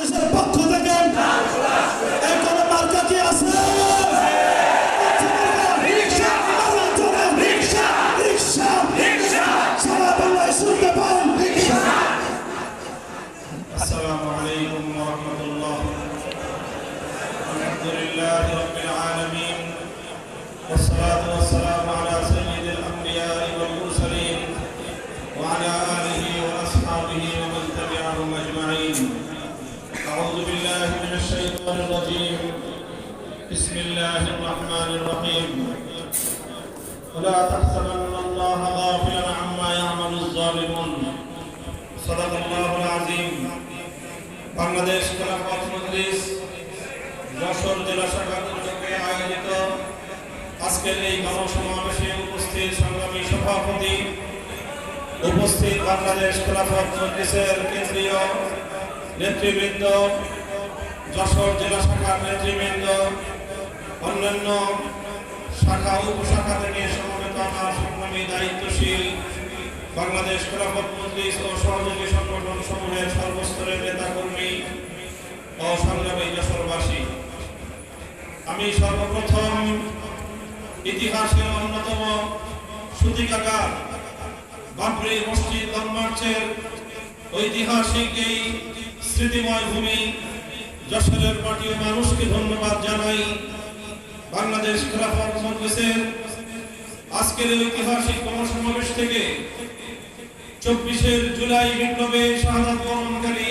বাংলাদেশের পক্ষ থেকে কোন মার্কা কি আছে? السلام عليكم ورحمة الله. الحمد لله رب العالمين والصلاة والسلام على سيد الأنبياء والمرسلين وعلى آله وأصحابه ومن تبعهم أجمعين. أعوذ بالله من الشيطان الرجيم. بسم الله الرحمن الرحيم. ولا تحسبن الله غافلا عما يعمل الظالمون. صدق الله العظيم. বাংলাদেশ খেলাফত মজলিস যশোর জেলা শাখার উদ্যোগে আয়োজিত আজকের এই গণসমাবেশে উপস্থিত সংগ্রামী সভাপতি, উপস্থিত বাংলাদেশ খেলাফত মজলিসের কেন্দ্রীয় নেতৃবৃন্দ, যশোর জেলা শাখার নেতৃবৃন্দ, অন্যান্য শাখা উপশাখা থেকে সমবেত আমার সংগ্রামী দায়িত্বশীল বাংলাদেশ খেলাফত মজলিস ও সহযোগী সংগঠন সমূহের সর্বস্তরের নেতাকর্মী ও সংগ্রামী যশোরবাসী, আমি সর্বপ্রথম ইতিহাসের অন্যতম সূতিকাগার বাবরি মসজিদ লং মার্চের ঐতিহাসিক এই স্মৃতিময় ভূমি যশোরের মাটি ও মানুষকে ধন্যবাদ জানাই। বাংলাদেশ খেলাফত মজলিসের আজকের ঐতিহাসিক গণসমাবেশ থেকে 24 জুলাই বিপ্লবে শাহাদাত বরণকারী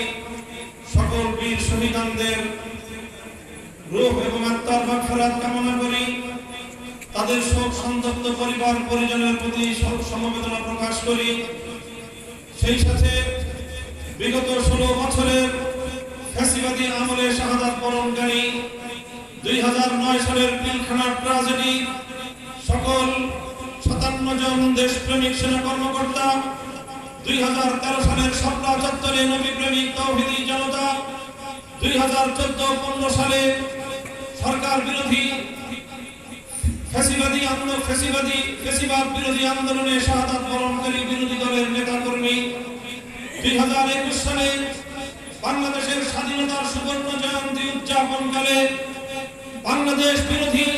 সকল বীর শহীদদের রূহ এবং আত্মার মাগফিরাত কামনা করি। তাদের শোক সন্তপ্ত পরিবার পরিজনের প্রতি সমবেদনা প্রকাশ করি। সেই সাথে বিগত 16 বছরের ফ্যাসিবাদী আমলে শাহাদাত বরণকারী 2009 সালের পিলখানার ট্র্যাজেডি সকল 57 জন দেশপ্রেমিক সেনা কর্মকর্তা, 2013 সালের শাপলা চত্বরে নবী প্রেমিক তাওহীদি জনতা, 2014-15 সালে সরকার বিরোধী ফ্যাসিবাদ বিরোধী আন্দোলনে শাহাদাত বরণকারী বিরোধী দলের নেতাকর্মী, 2021 সালে বাংলাদেশের স্বাধীনতার সুবর্ণ জয়ন্তী উদযাপনকালে বাংলাদেশ বিরোধী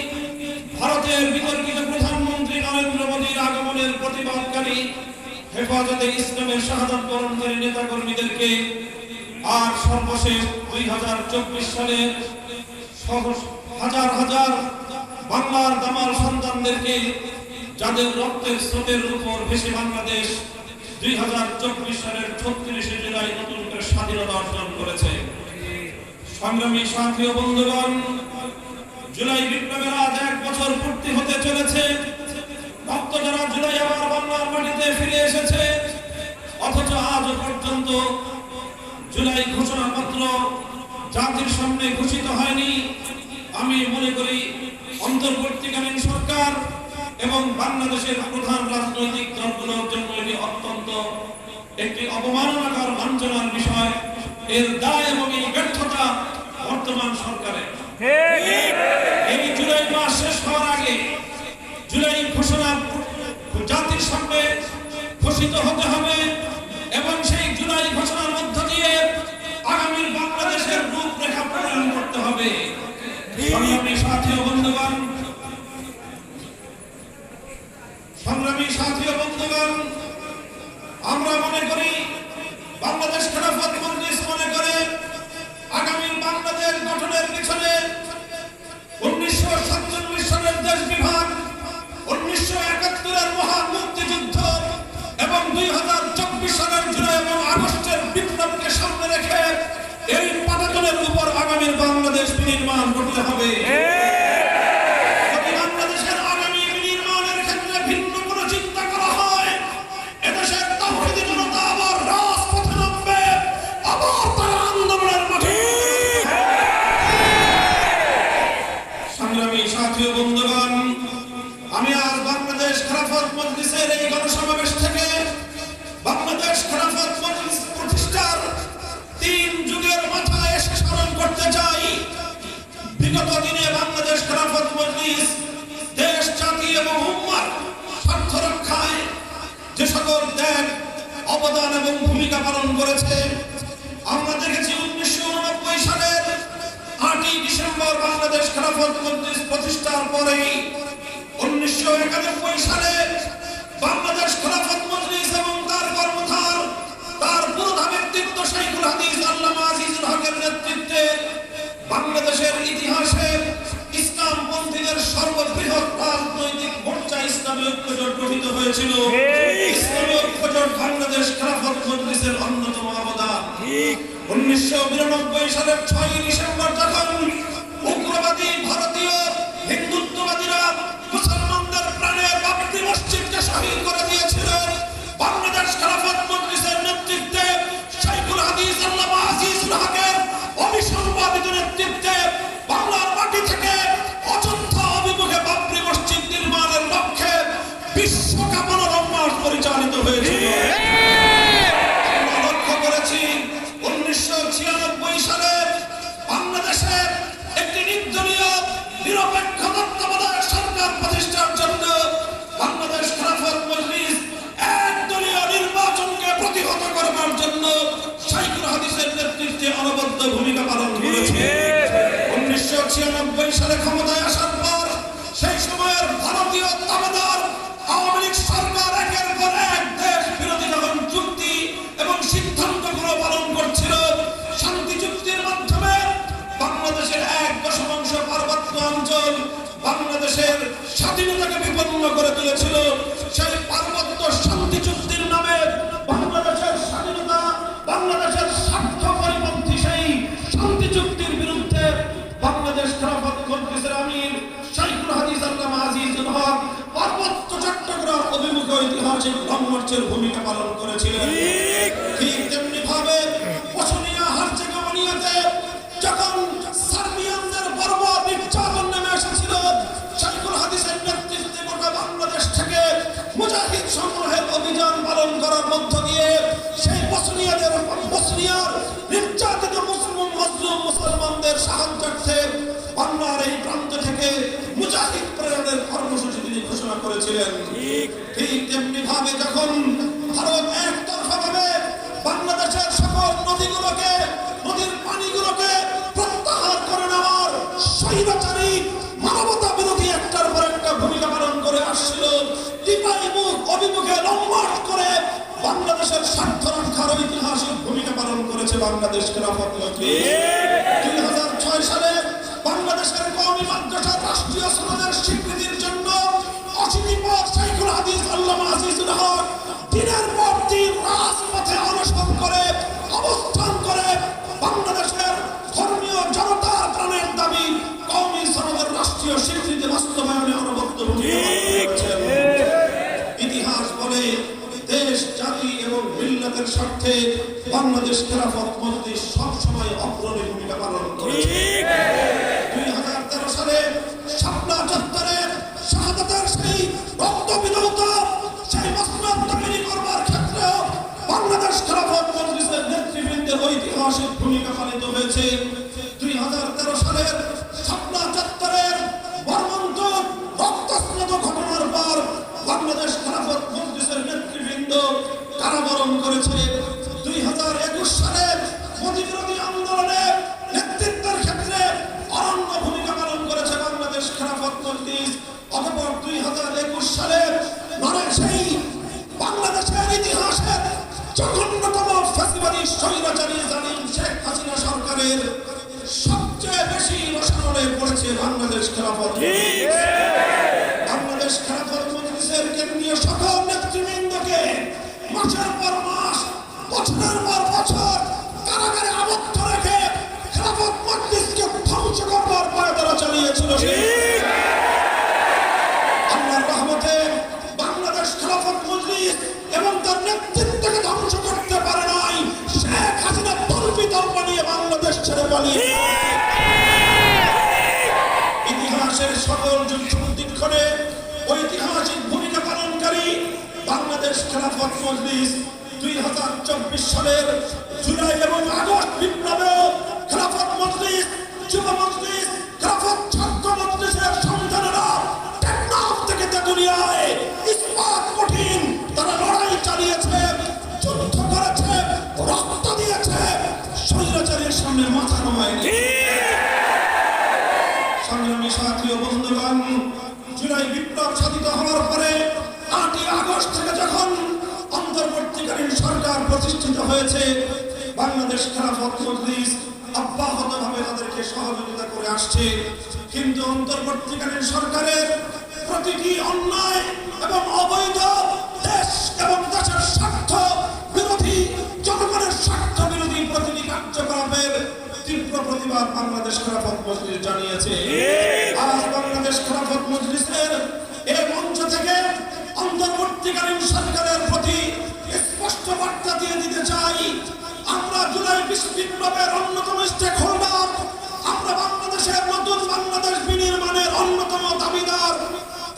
ভারতের বিতর্কিত প্রধানমন্ত্রী নরেন্দ্র মোদীর আগমনের প্রতিবাদকারী হেফাজতে ইসলামের শাহাদাত বরণকারী নেতাকর্মীদেরকে, আর সর্বশেষ 2024 সালে হাজার হাজার বাংলার দামাল সন্তানদেরকে, যাদের রক্তের স্রোতের উপর ভেসে বাংলাদেশ 2024 সালের 36 জুলাই নতুন করে স্বাধীনতা অর্জন করেছে। সংগ্রামী সাথী ও বন্ধুগণ, জুলাই বিপ্লবের আজ 1 বছর পূর্তি হতে চলেছে। ভক্ত যারা জুলাই আবার বাংলার মাটিতে ফিরে এসেছে, অথচ আজও পর্যন্ত জুলাই ঘোষণাপত্র জাতির সামনে ঘোষিত হয়নি। আমি মনে করি অন্তর্বর্তীকালীন সরকার এবং বাংলাদেশের প্রধান রাজনৈতিক দলগুলোর জন্য এটি অত্যন্ত একটি অবমাননাকর লাঞ্ছনার বিষয়। এর দায় এবং এই ব্যর্থতা বর্তমান সরকারের। এই জুলাই মাস শেষ হওয়ার আগে জুলাই ঘোষণা জাতির সামনে ঘোষিত হতে হবে এবং সেই জুলাই ঘোষণার মধ্য দিয়ে আগামীর বাংলাদেশের রূপরেখা প্রণয়ন করতে হবে। সংগ্রামী সাথী ও বন্ধুগণ, আমরা মনে করি, বাংলাদেশ খেলাফত মজলিস মনে করে, আগামী বাংলাদেশ গঠনের পিছনে 1947 সালের দেশ বিভাগ, 1971-এর মহান মুক্তিযুদ্ধ এবং 2024 সালের জুলাই এবং আগস্টের বিপ্লবকে সামনে রেখে এই পাটাতনের উপর আগামীর বাংলাদেশ বিনির্মাণ করতে হবে। যদি বাংলাদেশের আগামী বিনির্মাণের ক্ষেত্রে ভিন্ন কোনো চিন্তা করা হয়, এদেশের তাওহীদি জনতা আবার রাজপথে নামবে, আবার তারা আন্দোলনের মাঠে। সংগ্রামী সাথী ও বন্ধুগণ, আমি আজ বাংলাদেশ খেলাফত মজলিসের এই গণসমাবেশ থেকে বাংলাদেশ খেলাফত মজলিস প্রতিষ্ঠার 3 যুগের মাথায় এসে স্মরণ করতে চাই। বিগত দিনে বাংলাদেশ খেলাফত মজলিস দেশ, জাতি এবং উম্মার স্বার্থ রক্ষায় যে সকল ত্যাগ, অবদান এবং ভূমিকা পালন করেছে, আমরা দেখেছি 1989 খেলাফত মজলিস প্রতিষ্ঠার পরেই 1991 সালে বাংলাদেশ খেলাফত মজলিস এবং তার কর্মধার তার পুরোধামের শাইখুল হাদিস আল্লামা আজিজুল হকের নেতৃত্বে বাংলাদেশের ইতিহাসে ইসলামপন্থীদের সর্ববৃহৎ রাজনৈতিক মোর্চা ইসলামী ঐক্যজোট গঠিত হয়েছিল। ইসলামী ঐক্যজোট বাংলাদেশ খেলাফত মজলিসের অন্যতম অবদান। 1992 সালের 6 ডিসেম্বর যখন উগ্রবাদী ভারতীয় হিন্দুত্ববাদীরা মুসলমানদের প্রাণের বাবরি মসজিদকে শহীদ করে দিয়েছিল, বাংলাদেশ খেলাফত মজলিসের নেতৃত্বে শাইখুল হাদিস আল্লামা আজিজুল হকের অবিসংবাদিত নেতৃত্বে বাংলার মাটি থেকে অযোধ্যা অভিমুখে বাবরি মসজিদ নির্মাণের লক্ষ্যে বিশ্বকাপনা রম্মাস পরিচালিত হয়েছিল। আমরা লক্ষ্য করেছি 1996 সালে বাংলাদেশে একটি নির্দলীয় নিরপেক্ষ তত্ত্বাবধায়ক সরকার প্রতিষ্ঠার জন্য বাংলাদেশ খেলাফত মজলিস একদলীয় নির্বাচনকে প্রতিহত করবার জন্য শাইখুল হাদিসের নেতৃত্বে অনবদ্য ভূমিকা পালন করেছে। 1996 সালে ক্ষমতায় আসার পর সেই সময়ের ভারতীয় তাবেদার আওয়ামী লীগ সরকার একের পর এক দেশ বিরোধী যখন চুক্তি এবং সিদ্ধান্তগুলো পালন করছিল, শান্তি চুক্তির মাধ্যমে বাংলাদেশের 1/2 পার্বত্য অঞ্চল বাংলাদেশের স্বাধীনতাকে বিপন্ন করে তুলেছিল। সেই পার্বত্য শান্তি চুক্তির নামে বাংলাদেশের স্বাধীনতা, বাংলাদেশের স্বার্থ পরিপন্থী সেই শান্তি চুক্তির বিরুদ্ধে বাংলাদেশ খেলাফত মজলিসের আমির শাইখুল হাদিস আল্লামা আজিজুল হক পার্বত্য চট্টগ্রাম অভিমুখে ঐতিহাসিক সংঘর্ষের ভূমিকা পালন করেছিলেন। ঠিক তেমনি ভাবে বসনিয়া হার্জেগোভিনাতে যখন সার্বিয়ানদের বর্বর নির্যাতন নেমে এসেছিল, শাইখুল হাদিসের নেতৃত্বে গোটা বাংলাদেশ থেকে মুজাহিদ সংগ্রহের অভিযান পালন করার মধ্য দিয়ে সেই বসনিয়ার নির্যাতিত মুসলিম মুসলমানদের সাহায্যার্থে বাংলার এই প্রান্ত থেকে মুজাহিদ প্রেরণের কর্মসূচি তিনি ঘোষণা করেছিলেন। ঠিক তেমনি ভাবে যখন ভারত একতরফা ভাবে বাংলাদেশের সকল নদীর পানিগুলোকে প্রত্যাহার করে নেওয়ার স্বৈরাচারী মানবতা বিরোধী একটার পর একটা ভূমিকা পালন করে আসছিল, অভিমুখে লম্বাট করে বাংলাদেশের স্বার্থ রক্ষার ঐতিহাসিক ভূমিকা পালন করেছে বাংলাদেশ খেলাফত মজলিস। 2006 সালে বাংলাদেশের কওমি মাদ্রাসার রাষ্ট্রীয় সনদের স্বীকৃতির জন্য অচিনিপর শাইখুল হাদিস আল্লামা আজিজুল হক দিনের পর দিন রাজপথে অনশন করে অবস্থান করে বাংলাদেশের ধর্মীয় জনতার প্রাণের দাবি কওমি সনদের রাষ্ট্রীয় স্বীকৃতি বাস্তবায়নে অনবদ্য ভূমিকা পালন করেছেন। ইতিহাস বলে দেশ, জাতি এবং মিল্লাতের স্বার্থে বাংলাদেশ খেলাফত মজলিস সবসময় অগ্রণী ভূমিকা পালন করেছে। 2013 সালে শাপলা চত্বরে শাহাদাতের সেই রক্ত বিধৌত সেই মসনদ তৈরি করবার ক্ষেত্রে বাংলাদেশ খেলাফত মজলিসের নেতৃবৃন্দের ঐতিহাসিক ভূমিকা পালিত হয়েছে। 2013 সালের শাপলা চত্বরের মর্মন্তুদ রক্তস্নাত ঘটনার পর বাংলাদেশ খেলাফত মজলিসের নেতৃবৃন্দ কারাবরণ করেছে। 2021 সালে মোদী বিরোধী আন্দোলনে নেতৃত্বের ক্ষেত্রে অনন্য ভূমিকা পালন করেছে বাংলাদেশ খেলাফত মজলিস। অতঃপর 2021 সালে সেই বাংলাদেশের ইতিহাসের জঘন্যতম ফ্যাসিবাদী স্বৈরাচারী জালিম শেখ হাসিনা সরকারের সবচেয়ে বেশি রসায়নে পড়েছে বাংলাদেশ খেলাফত মজলিস। বাংলাদেশ খেলাফত মজলিসের কেন্দ্রীয় সকল নেতৃবৃন্দকে মাসের পর মাস, বছরের পর বছর কারাগারে আবদ্ধ রেখে খেলাফত মজলিসকে ধ্বংস করবার পায়তারা চালিয়েছিল। আল্লাহর রহমতে বাংলাদেশ খেলাফত মজলিস এবং তার নেতৃত্বকে ধ্বংস করতে পারে নাই। শেখ হাসিনা তল্পিতল্পা নিয়ে বাংলাদেশ ছেড়ে পালিয়ে ইতিহাসের সকল যুগ সন্ধিক্ষণে ঐতিহাসিক ভূমিকা পালনকারী বাংলাদেশ খেলাফত মজলিস 2024 সালের জুলাই এবং আগস্ট বিপ্লবে খেলাফত মজলিস, যুব মজলিস, খেলাফত ছাত্র মজলিসের সন্তানেরা টেকনাফ থেকে তেতুলিয়ায় ইস্পাত কঠিন তারা লড়াই চালিয়েছে, যুদ্ধ করেছে, রক্ত দিয়েছে, স্বৈরাচারের সামনে মাথা নামায়নি। সংগ্রামী সাথী ও বন্ধুগণ, জুলাই বিপ্লব সাধিত হওয়ার পরে 8ই আগস্ট থেকে যখন অন্তর্বর্তীকালীন সরকার প্রতিষ্ঠিত হয়েছে, বাংলাদেশ খেলাফত মজলিস অব্যাহতভাবে তাদেরকে সহযোগিতা করে আসছে। কিন্তু অন্তর্বর্তীকালীন সরকারের প্রতিটি অন্যায় এবং অবৈধ দেশ এবং দেশের স্বার্থ বিরোধী, জনগণের স্বার্থ বিরোধী প্রতিটি কার্যকলাপের তীব্র প্রতিবাদ বাংলাদেশ খেলাফত মজলিস জানিয়েছে। আজ বাংলাদেশ খেলাফত মজলিসের এই মঞ্চ থেকে অন্তর্বর্তীকালীন সরকারের প্রতি স্পষ্ট বার্তা দিয়ে দিতে চাই, আমরা জুলাই বিপ্লবের অন্যতম স্টেক হোল্ডার, আমরা বাংলাদেশের নতুন বাংলাদেশ বিনির্মাণের অন্যতম দাবিদার।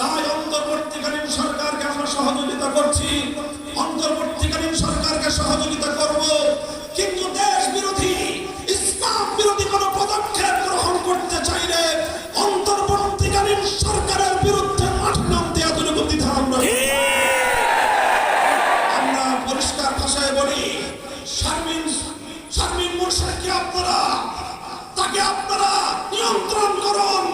তাই অন্তর্বর্তীকালীন সরকারকে আমরা সহযোগিতা করছি, অন্তর্বর্তীকালীন সরকারকে সহযোগিতা করব। কিন্তু দেশ বিরোধী, ইসলাম বিরোধী কোন পদক্ষেপ গ্রহণ করতে চাইলে অন্তর্বর্তীকালীন সরকারের বিরুদ্ধে মাঠে নামতে এতটুকু দ্বিধা আমরা পরিষ্কার ভাষায় বলি, শারমিন মুর্শেদকে তাকে আপনারা নিয়ন্ত্রণ করুন।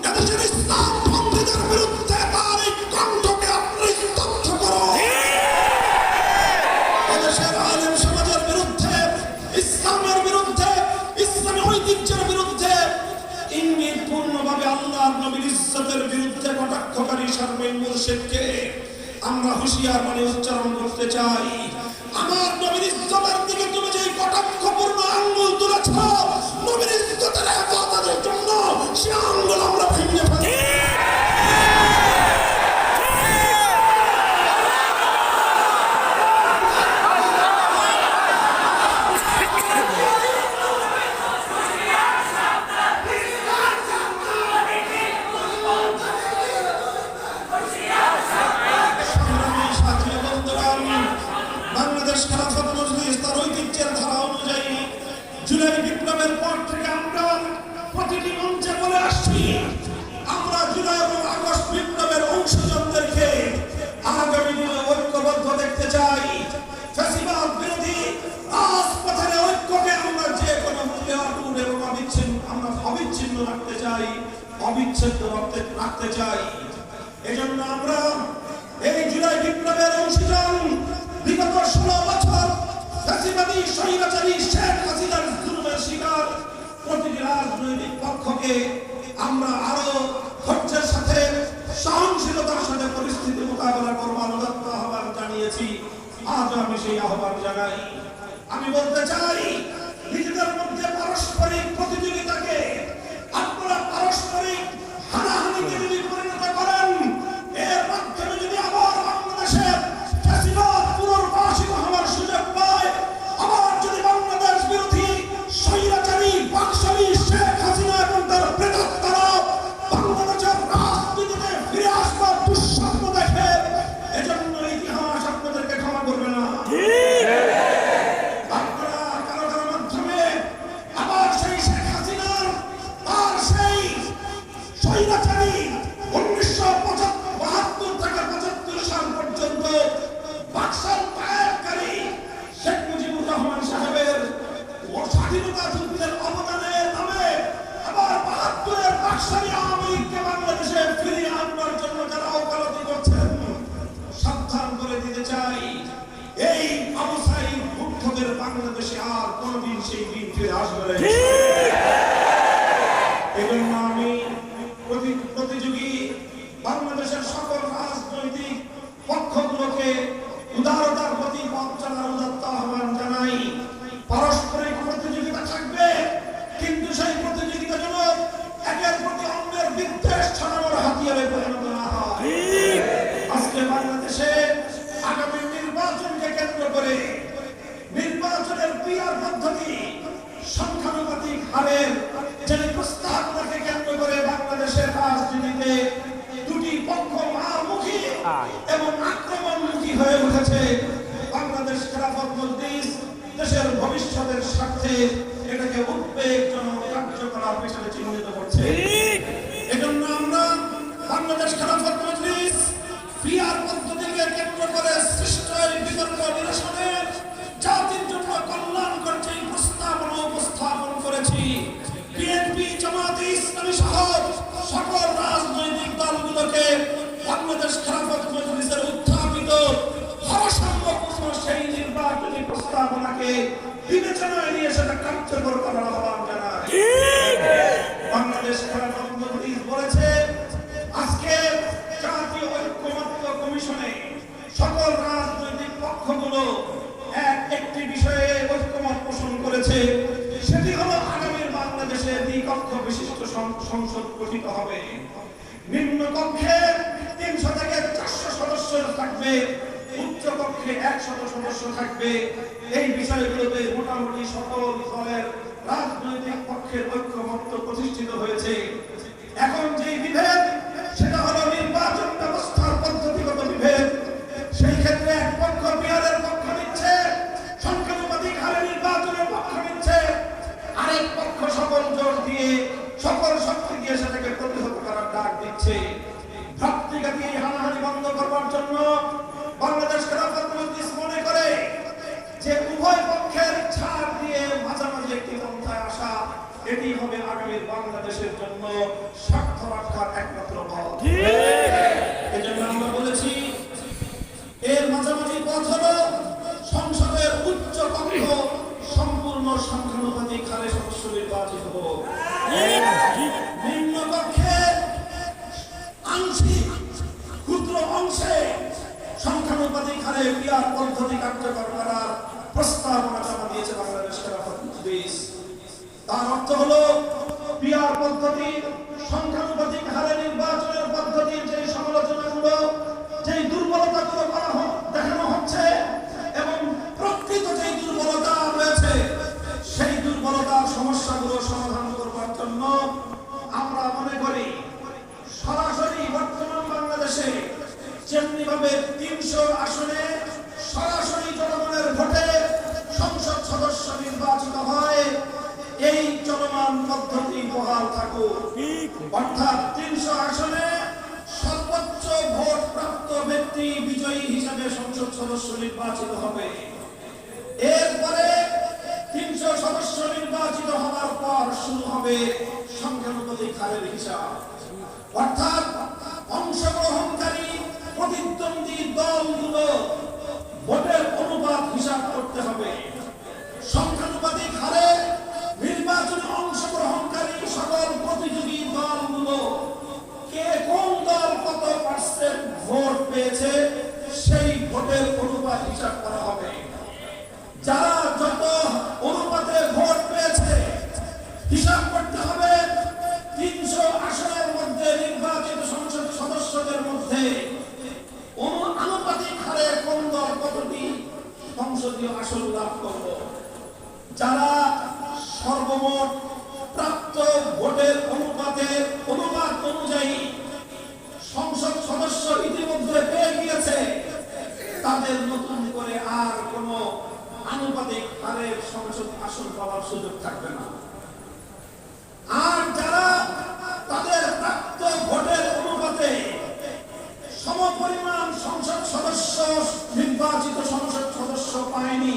এদেশের ইসলাম পন্থীদের বিরুদ্ধে তার এই কণ্ঠকে আপনারা স্তব্ধ করুন। এদেশের আলেম সমাজের বিরুদ্ধে, ইসলামের বিরুদ্ধে, ইসলামী ঐতিহ্যের বিরুদ্ধে, ইঙ্গিতপূর্ণভাবে আল্লাহর নবীর ইজ্জতের বিরুদ্ধে কটাক্ষকারী শারমিন মুর্শেদকে আমরা হুঁশিয়ার বাণী উচ্চারণ করতে চাই। আমার নবীর ইজ্জতের দিকে তুমি যে কটাক্ষপূর্ণ আঙ্গুল তুলেছ, নবীর ইজ্জতের হেফাজতের জন্য সে আঙ্গুল আমরা ভেঙে ফেলি। জুলাই বিপ্লবের পর থেকে আমরা প্রতিটি মঞ্চে বলে আসছি, আমরা জুলাই এবং আগস্ট বিপ্লবের অংশীজনদেরকে আগামী দিনে ঐক্যবদ্ধ দেখতে চাই। ফ্যাসিবাদ বিরোধী রাজপথের ঐক্যকে আমরা যে কোনো মূল্যে অটুট এবং অবিচ্ছিন্ন রাখতে চাই, অবিচ্ছেদ্য রাখতে চাই। এজন্য আমরা এই জুলাই বিপ্লবের অংশীজন বিগত 16 বছর ফ্যাসিবাদী স্বৈরাচারী শেখ হাসিনার জুলুমের শিকার প্রতিটি রাজনৈতিক পক্ষকে আমরা আরো ধৈর্যের সাথে, সহনশীলতার সাথে পরিস্থিতি মোকাবেলা করবার উদাত্ত আহ্বান জানিয়েছি। আজ আমি সেই আহ্বান জানাই। আমি বলতে চাই, নিজেদের মধ্যে পারস্পরিক প্রতিযোগিতাকে আপনারা পারস্পরিক হানাহানিতে যদি পরিণত করেন, এর মাধ্যমে যদি আবার বাংলাদেশের ফ্যাসিবাদ পুনর্বাসিত হওয়ার সুযোগ পায়, আবার যদি বাংলাদেশ বিরোধী স্বৈরাচারী বাকশালী শেখ হাসিনা এবং তার প্রেতাত্মারা বাংলাদেশের রাজনীতিতে ফিরে আসবার দুঃস্বপ্ন দেখে, এজন্য ইতিহাস আপনাদেরকে ক্ষমা করবে না। আপনারা কারো কারো মাধ্যমে আবার সেই শেখ হাসিনার তার সেই স্বৈরাচারী 1972 থেকে 75 সাল পর্যন্ত বাকশাল পায়কারী শেখ মুজিবুর রহমান সাহেবের স্বাধীনতা যুদ্ধের অবদানের নামে আবার 72-এর বাকশালী আওয়ামী লীগকে বাংলাদেশে ফিরিয়ে আনবার জন্য যারা ওকালতি করছেন, সাবধান করে দিতে চাই, এই আবু সাঈদ ভুক্তদের বাংলাদেশে আর কোনদিন সেই দিন ফিরে আসবে না। এজন্য আমি প্রতিযোগী বাংলাদেশের সকল রাজনৈতিক পক্ষগুলোকে উদারতার প্রতি পথ চলার উদাত্ত আহ্বান জানাই। পারস্পরিক প্রতিযোগিতা থাকবে, কিন্তু সেই প্রতিযোগিতা যেন একের প্রতি অন্যের বিদ্বেষ ছড়ানোর হাতিয়ারে পরিণত না হয়। আজকে বাংলাদেশে আগামী নির্বাচনকে কেন্দ্র করে নির্বাচনের পিআর পদ্ধতি, সংখ্যানুপাতিক হারের যে প্রস্তাবনাকে কেন্দ্র করে বাংলাদেশের রাজনীতিতে দুটি পক্ষ মুখোমুখি এবং আক্রমণমুখী হয়ে উঠেছে। বাংলাদেশ খেলাফত মজলিস দেশের ভবিষ্যতের স্বার্থে এটাকে উদ্বেগজনক কার্যকলাপ হিসেবে চিহ্নিত করছে। এজন্য আমরা বাংলাদেশ খেলাফত মজলিস পিআর পদ্ধতিকে কেন্দ্র করে সৃষ্ট বিতর্ক নিরসনের জাতির জন্য কল্যাণকর যে প্রস্তাবনা উপস্থাপন করেছি, বিএনপি, জামায়াত ইসলামী সহ সকল রাজনৈতিক দলগুলোকে বাংলাদেশ খেলাফত মজলিসের উত্থাপিত ভারসাম্যপূর্ণ সেই নির্বাচনী প্রস্তাবনাকে বিবেচনায় নিয়ে সেটা কার্যকর করার আহ্বান জানায়। বাংলাদেশ খেলাফত মজলিস বলেছে, আজকে জাতীয় ঐক্যমত্য কমিশনে সকল রাজনৈতিক পক্ষগুলো একটি বিষয়ে ঐক্যমত পোষণ করেছে, সেটি হলো আগামীর বাংলাদেশে দ্বিকক্ষ বিশিষ্ট সংসদ গঠিত হবে। নিম্ন কক্ষে 300 থেকে 400 সদস্য থাকবে, উচ্চ কক্ষে 100 সদস্য থাকবে। এই বিষয়গুলোতে মোটামুটি সকল দলের রাজনৈতিক পক্ষের ঐক্যমত্য প্রতিষ্ঠিত হয়েছে। এখন যে বিভেদ, সেটা হলো নির্বাচন ব্যবস্থার পদ্ধতিগত বিভেদ। সেই ক্ষেত্রে এক পক্ষ বিহারের পক্ষ নিচ্ছে, সংখ্যানুপাতিক হারে নির্বাচনের পক্ষ নিচ্ছে, আরেক পক্ষ সকল জোর দিয়ে সকল শক্তি দিয়ে সেটাকে প্রতিহত করার ডাক দিচ্ছে। ভ্রাতৃঘাতী এই হানাহানি বন্ধ করবার জন্য বাংলাদেশ খেলাফত মজলিস মনে করে যে উভয় পক্ষের ছাড় দিয়ে মাঝামাঝি একটি পন্থায় আসা, এটি হবে আগামীর বাংলাদেশের জন্য স্বার্থ রক্ষার একমাত্র পথ। এজন্য আমরা বলেছি, এর মাঝামাঝি পথ হলো সংসদের উচ্চ কক্ষ সম্পূর্ণ সংখ্যানুপাতিক হারে সদস্য নির্বাচিত হোক, নিম্ন কক্ষে আংশিক ক্ষুদ্র অংশে সংখ্যানুপাতিক হারে পিয়ার পদ্ধতি কার্যকর করার প্রস্তাবনা জমা দিয়েছে বাংলাদেশ খেলাফত মজলিস। তার অর্থ হলো পিয়ার পদ্ধতি, সংখ্যানুপাতিক হারে নির্বাচনের পদ্ধতির যে সমালোচনাগুলো, যে দুর্বলতাগুলো দেখানো হচ্ছে এবং প্রকৃত যে দুর্বলতা রয়েছে, সেই দুর্বলতার সমস্যাগুলো সমাধান করবার জন্য আমরা মনে করি সরাসরি বর্তমান বাংলাদেশে যেমনিভাবে 300 আসনে সরাসরি জনগণের ভোটে সংসদ সদস্য নির্বাচিত হয়, এই চলমান পদ্ধতি বহাল থাকুক। অর্থাৎ 300 আসনে সর্বোচ্চ ভোট প্রাপ্ত ব্যক্তি বিজয়ী হিসেবে সংসদ সদস্য নির্বাচিত হবে। এরপরে 300 সদস্য নির্বাচিত হওয়ার পর শুরু হবে সংখ্যানুপাতিক হারের হিসাব। অর্থাৎ অংশগ্রহণকারী প্রতিদ্বন্দ্বী দলগুলো ভোটের অনুপাত হিসাব করতে হবে। সংখ্যানুপাতিক হারে নির্বাচনে অংশগ্রহণকারী সকল প্রতিযোগী দলগুলো কে কোন দল কত পার্সেন্ট ভোট পেয়েছে, সেই ভোটের অনুপাত হিসাব করা হবে। যারা যত অনুপাতে ভোট পেয়েছে হিসাব করতে হবে 300 আসনের মধ্যে নির্বাচিত সংসদ সদস্যদের মধ্যে আনুপাতিক হারে কোন দল কতটি সংসদীয় আসন লাভ করবে। যারা সর্বমোট প্রাপ্ত ভোটের অনুপাত অনুযায়ী সংসদ সদস্য ইতিমধ্যে পেয়ে গিয়েছে, তাদের নতুন করে আর কোন আনুপাতিক হারের সংসদ আসন পাওয়ার সুযোগ থাকবে না। আর যারা তাদের প্রাপ্ত ভোটের অনুপাতে সমপরিমাণ সংসদ সদস্য নির্বাচিত সংসদ সদস্য পায়নি,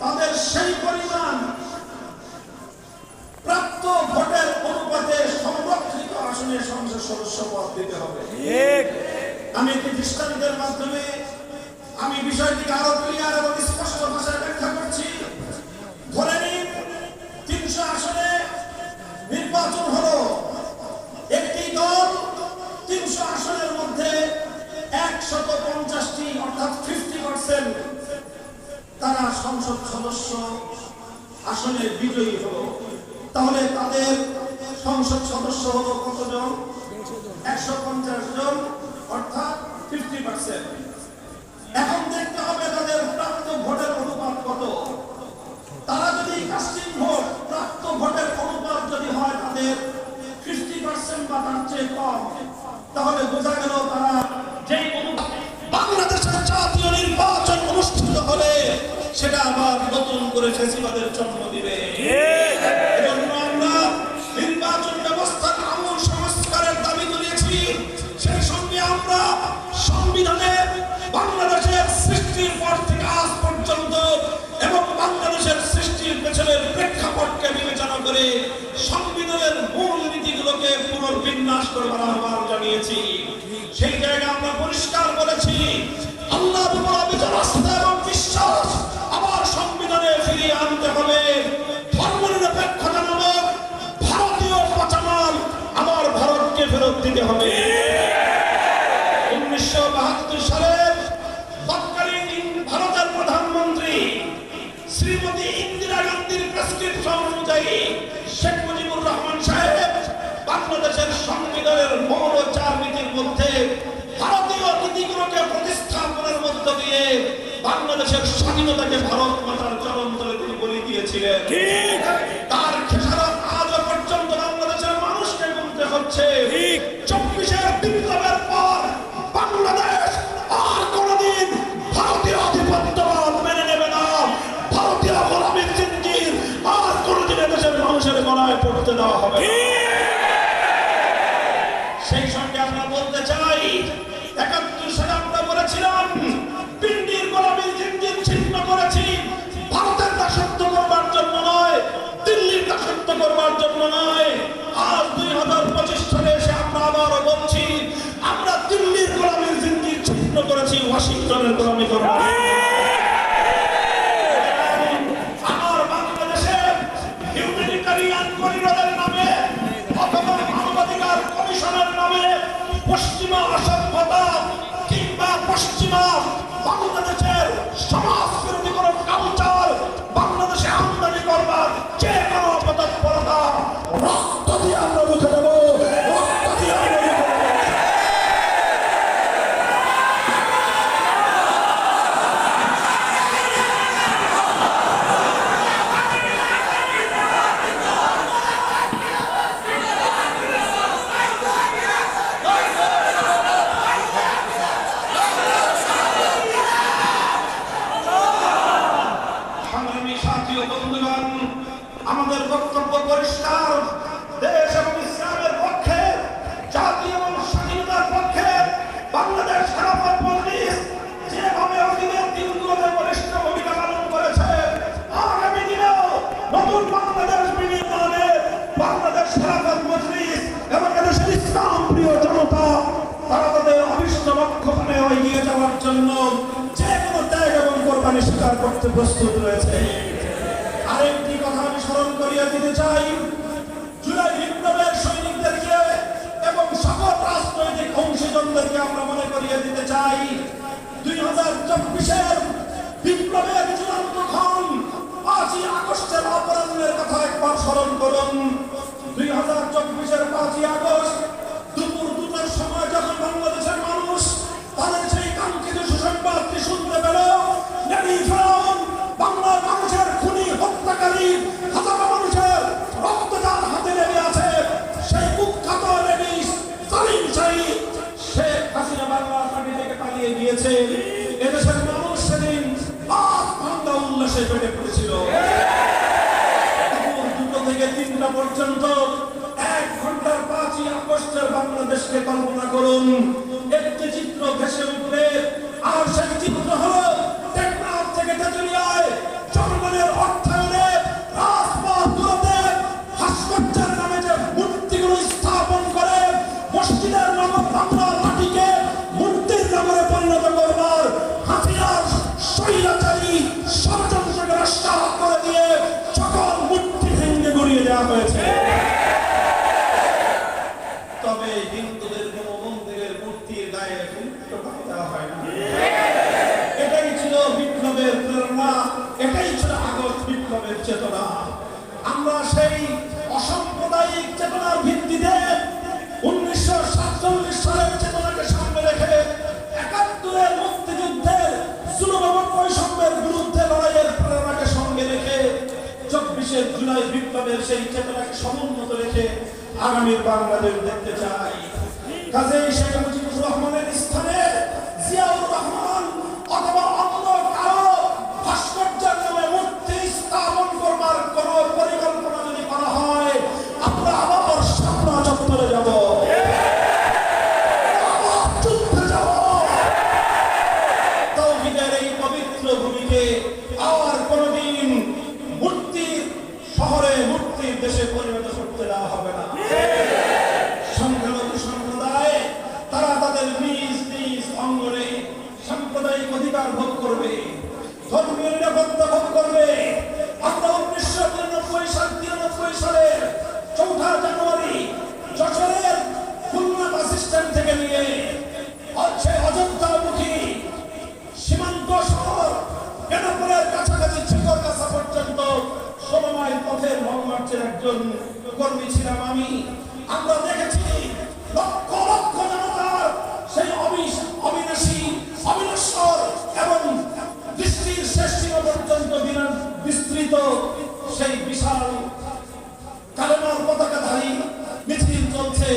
তাদের সেই পরিমাণ প্রাপ্ত ভোটের অনুপাতে সংরক্ষিত আসনে সংসদ সদস্য পদ দিতে হবে। আমি একটি দৃষ্টান্তের মাধ্যমে আমি বিষয়টিকে আরো ক্লিয়ার এবং স্পষ্ট ভাষায় ব্যাখ্যা করছি। ধরে নিন 300 আসনে নির্বাচন হলো, একটি দল 300 আসনের মধ্যে 150টি অর্থাৎ 50% তারা সংসদ সদস্য আসনে বিজয়ী হলো। তাহলে তাদের সংসদ সদস্য হলো কতজন? 150 জন, অর্থাৎ 50%। এখন দেখতে হবে তাদের প্রাপ্ত ভোটের অনুপাত কত। তারা যদি কাস্টিং ভোট প্রাপ্ত ভোটের অনুপাত যদি হয় তাদের 50% বা তার চেয়ে কম, তাহলে বোঝা গেল তারা যেই বাংলাদেশের জাতীয় নির্বাচন অনুষ্ঠিত হলে সেটা আবার নতুন করে ফেসিবাদের জন্ম দিবে। এজন্য আমরা নির্বাচন ব্যবস্থার আমূল সংস্কারের দাবি তুলেছি। সেই সঙ্গে আমরা সংবিধানে বাংলাদেশের সৃষ্টির পর থেকে আজ পর্যন্ত এবং বাংলাদেশের সৃষ্টির পেছনের প্রেক্ষাপটকে বিবেচনা করে সংবিধানের মূল করবার আহ্বান জানিয়েছি। সেই জায়গায় আমরা পরিষ্কার বলেছি, আল্লাহর উপর অবিচল আস্থা এবং বিশ্বাস আবার সংবিধানে ফিরিয়ে আনতে হবে। ধর্মনিরপেক্ষতা নামক ভারতীয় পচামাল আমার ভারতকে ফেরত দিতে হবে। 1972 সালের তৎকালীন ভারতের প্রধানমন্ত্রী শ্রীমতী ইন্দিরা গান্ধীর প্রেসক্রিপশন অনুযায়ী শেখ মুজিবুর রহমান সাহেব বাংলাদেশের সংবিধানের মৌল 4 নীতির মধ্যে ভারতীয় নীতিগুলোকে প্রতিস্থাপনের মধ্য দিয়ে বাংলাদেশের স্বাধীনতাকে ভারত মাতার চরম তলে তিনি বলে দিয়েছিলেন। তার খেসারত আজও পর্যন্ত বাংলাদেশের মানুষকে গুনতে হচ্ছে। 24 বিপ্লবের পর বাংলাদেশ আর কোনদিন ভারতীয় আধিপত্যবাদ মেনে নেবে না। ভারতীয় গোলামীর জিঞ্জির আর কোনদিন দেশের মানুষের গলায় পড়তে দেওয়া হবে না। সেই সঙ্গে আমরা বলতে চাই, 71 সালে আমরা বলেছিলাম পিন্ডির গোলামীর জিঞ্জির ছিন্ন করেছি, ভারতের দাসত্ব করবার জন্য নয়, দিল্লির দাসত্ব করবার জন্য নয়। আজ 2025 সালে এসে আমরা আবারও বলছি, আমরা দিল্লির গোলামীর জিঞ্জির ছিন্ন করেছি, ওয়াশিংটনের গোলামী করবার। আমার বাংলাদেশে হিউম্যানিটারিয়ান করিডোরের নামে অথবা মানবাধিকার কমিশনের নামে পশ্চিমা অসভ্যতা কিংবা পশ্চিমা বাংলাদেশের সমাজ বিরোধী কোন কালচার বাংলাদেশে আমদানি করবার যে কোনো তৎপরতা রক্ত দিয়ে আমরা রুখে দেব, রক্ত দিয়ে আমরা রুখে দেব। আমাদের বক্তব্য পরিষ্কার, দেশ এবং ইসলামের পক্ষে, জাতি এবং স্বাধীনতার পক্ষে বাংলাদেশ খেলাফত মজলিস যেভাবে অতীতের দিনগুলোতে বলিষ্ঠ ভূমিকা পালন করেছে, আগামী দিনেও নতুন বাংলাদেশ বিনির্মাণে বাংলাদেশ খেলাফত মজলিস এবং এদেশের ইসলাম প্রিয় জনতা তারা তাদের অভিষ্ট লক্ষ্যে এগিয়ে যাওয়ার জন্য যে কোনো ত্যাগ এবং কোরবানি স্বীকার করতে প্রস্তুত রয়েছে। আরেকটি কথা আমি স্মরণ করিয়ে দিতে চাই, জুলাই বিপ্লবের সৈনিকদেরকে এবং সকল রাজনৈতিক অংশীজনদেরকে আমরা মনে করিয়ে দিতে চাই, 2024 বিপ্লবের চূড়ান্ত ক্ষণ 5ই আগস্টের অপরাহ্নের কথা একবার স্মরণ করুন। 2024 5ই আগস্ট দুপুর 2টার সময় যখন বাংলাদেশের মানুষ তাদের সেই কাঙ্ক্ষিত সুসংবাদটি শুনতে পেল, বাংলার মানুষের খুনি হত্যাকারী হাজারো মানুষের রক্ত যার হাতে লেগে আছে, সেই কুখ্যাত লেডিস জালিম শহীদ শেখ হাসিনা বাংলার মাটি থেকে পালিয়ে গিয়েছে। এদেশের মানুষ সেদিন আজ ভাঙ্গা উল্লাসে পেটে পড়েছিল। দুপুর 2টা থেকে 3টা পর্যন্ত 1 ঘন্টার 5ই আগস্টের বাংলাদেশকে কল্পনা করুন। একটি চিত্র ভেসে উঠবে, আর সেই চিত্র হলো টেকনাফ থেকে তেঁতুলিয়ায় জনগণের অর্থায়নে রাজপথগুলোতে ভাস্কর্যের নামে যে মূর্তিগুলো স্থাপন করে মসজিদের নামক বাংলার মাটিকে মূর্তির নামে পরিণত করবার হাসিনার স্বৈরাচারী ষড়যন্ত্রকে রাস্তা করে দিয়ে সকল মূর্তি ভেঙে গড়িয়ে দেওয়া হয়েছে। তবে হিন্দুদের কোন মন্দিরের মূর্তির গায়ে দেওয়া হয় না। এটাই ছিল বিপ্লবের প্রেরণা, এটাই ছিল আগস্ট বিপ্লবের চেতনা। আমরা সেই অসাম্প্রদায়িক চেতনার ভিত্তিতে 1947 সালের চেতনাকে সামনে রেখে 71-এর মুক্তিযুদ্ধের জুলুম এবং বৈষম্যের বিরুদ্ধে লড়াইয়ের প্রেরণাকে সঙ্গে রেখে 24 জুলাই বিপ্লবের সেই চেতনাকে সমুন্নত রেখে আগামীর বাংলাদেশ দেখতে চাই। কাজেই শেখ মুজিবুর রহমানের স্থানে জিয়াউর রহমান অথবা অন্য কারো ভাস্কর্যের নামে মূর্তি স্থাপন করবার কোন পরিকল্পনা যদি করা হয়, আমরা আবার শাপলা চত্বরে যাব, আবার যুদ্ধে যাব। তাওহীদের এই পবিত্র ভূমিকে আর কোনদিন মূর্তির শহরে মূর্তির দেশে পরিণত করতে দেওয়া হবে না। সংখ্যালঘু অধিকার ভোগ করবে, ধর্মীয় নিরাপত্তা ভোগ করবে। আমরা 1993 সালের 4 জানুয়ারি যশোরের খুলনা বাস স্ট্যান্ড থেকে নিয়ে অযোধ্যামুখী সীমান্ত শহর বেনাপোলের কাছাকাছি চিকরগাছা পর্যন্ত 16 মাইল পথের লং মার্চের একজন কর্মী ছিলাম আমি। আমরা দেখেছি লক্ষ লক্ষ জনতার সেই অবিনাশী অবিনশ্বর এবং দৃষ্টির শেষ সীমা পর্যন্ত বিস্তৃত সেই বিশাল কালেমার পতাকাধারী মিছিল চলছে।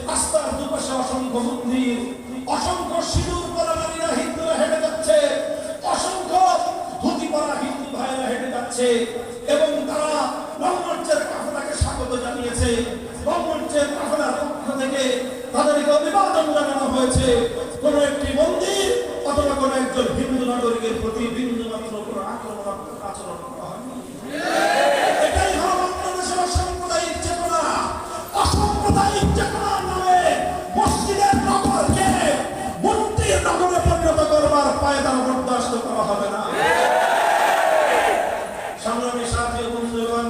রাস্তার দুপাশে অসংখ্য মন্দির, অসংখ্য সিঁদুর পরা নারীরা হিন্দুরা হেঁটে যাচ্ছে, অসংখ্য ধুতি পরা হিন্দু ভাইরা হেঁটে যাচ্ছে এবং তারা লং মার্চের কাফেলাকে স্বাগত জানিয়েছে। লং মার্চের কাফেলার পক্ষ থেকে তাদেরকে অভিবাদন জানানো হয়েছে। কোন একটি মন্দির অথবা কোন একজন হিন্দু নাগরিকের প্রতি বিন্দুমাত্র কোনো আক্রমণাত্মক আচরণ করা হয়নি। এটাই হলো বাংলাদেশের অসাম্প্রদায়িক চেতনা। অসাম্প্রদায়িক চেতনার নামে মসজিদের নগরকে মন্দির নগরে পরিণত করবার পায়দান বরদাস্ত করা হবে না। সংগ্রামী সাথী ও বন্ধুগণ,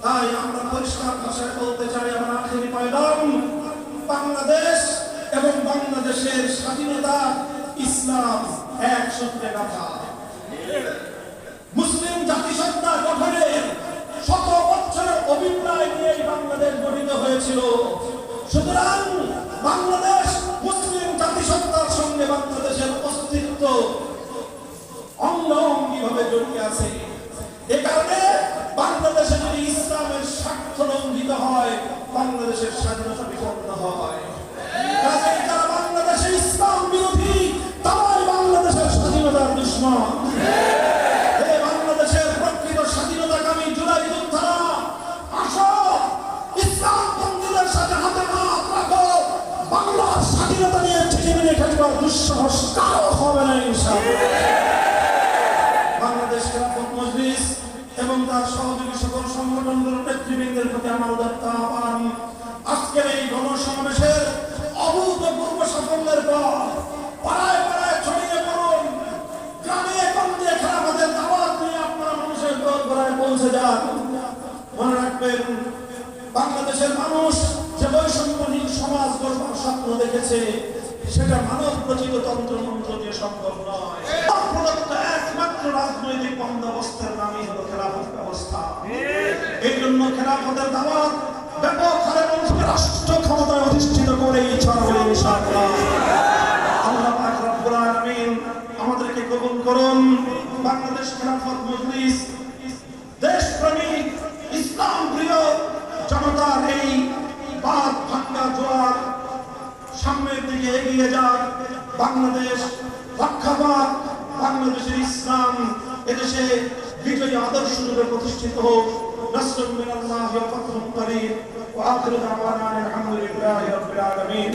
তাই আমরা পরিষ্কার ভাষায় বলতে চাই, আমার আখেরি পয়গাম, বাংলাদেশ এবং বাংলাদেশের স্বাধীনতা ইসলাম এক সূত্রে গাঁথা। মুসলিম জাতিসত্তা গঠনের 100 বছরের অভিপ্রায় নিয়ে বাংলাদেশ গঠিত হয়েছিল। সুতরাং বাংলাদেশ মুসলিম জাতিসত্তার সঙ্গে বাংলাদেশের অস্তিত্ব অঙ্গাঙ্গিভাবে জড়িয়ে আছে। এ কারণে বাংলাদেশে যদি ইসলামের স্বার্থ লঙ্ঘিত হয়, বাংলাদেশের স্বাধীনতা বিপন্ন হয়। কাজেই যারা বাংলাদেশে ইসলাম বিরোধী, তারাই বাংলাদেশের স্বাধীনতার দুশমন। বাংলাদেশের প্রকৃত স্বাধীনতাকামী জুলাই যোদ্ধারা, আসো ইসলাম বন্ধুদের সাথে হাতে হাত রাখো। বাংলার স্বাধীনতা নিয়ে ছিনিমিনি খেলবার দুঃসাহস কারো হবে না ইনশাআল্লাহ। বাংলাদেশ খেলাফত মজলিস এবং তার সহযোগী সকল সংগঠনগুলোর নেতৃবৃন্দের প্রতি আমার উদাত্ত আহ্বান, আজকের এই গণসমাবেশের অভূতপূর্ব সাফল্যের পর পাড়ায় পাড়ায় ছড়িয়ে পড়ুন, গ্রামে গঞ্জে খেলাফতের দাওয়াত নিয়ে আপনারা মানুষের দোরগোড়ায় পৌঁছে যান। মনে রাখবেন, বাংলাদেশের মানুষ যে বৈষম্যহীন সমাজ গড়বার স্বপ্ন দেখেছে, সেটা মানব রচিত তন্ত্রমন্ত্র দিয়ে সম্ভব নয়। একমাত্র রাজনৈতিক বন্দোবস্তের নামই হলো খেলাফত ব্যবস্থা। এই জন্য খেলাফতের দাওয়াত ব্যাপক হারে মানুষকে রাষ্ট্র ক্ষমতায় অধিষ্ঠিত করেই ছাড়বে ইনশাআল্লাহ। আল্লাহ পাক রব্বুল আলামিন আমাদেরকে কবুল করুন। বাংলাদেশ খেলাফত মজলিস দেশপ্রেমিক ইসলাম প্রিয় জনতার এই বাদ ভাঙ্গা জোয়ার সামনের দিকে এগিয়ে যাক। বাংলাদেশ রক্ষা পাক, বাংলাদেশের ইসলাম এদেশে বিজয়ী আদর্শ রূপে প্রতিষ্ঠিত হোক। নাসরুম মিনাল্লাহি ওয়া ফাতহুন করিব ওয়া আখিরু দাওয়ানা আলহামদুলিল্লাহি রাব্বিল আলামিন।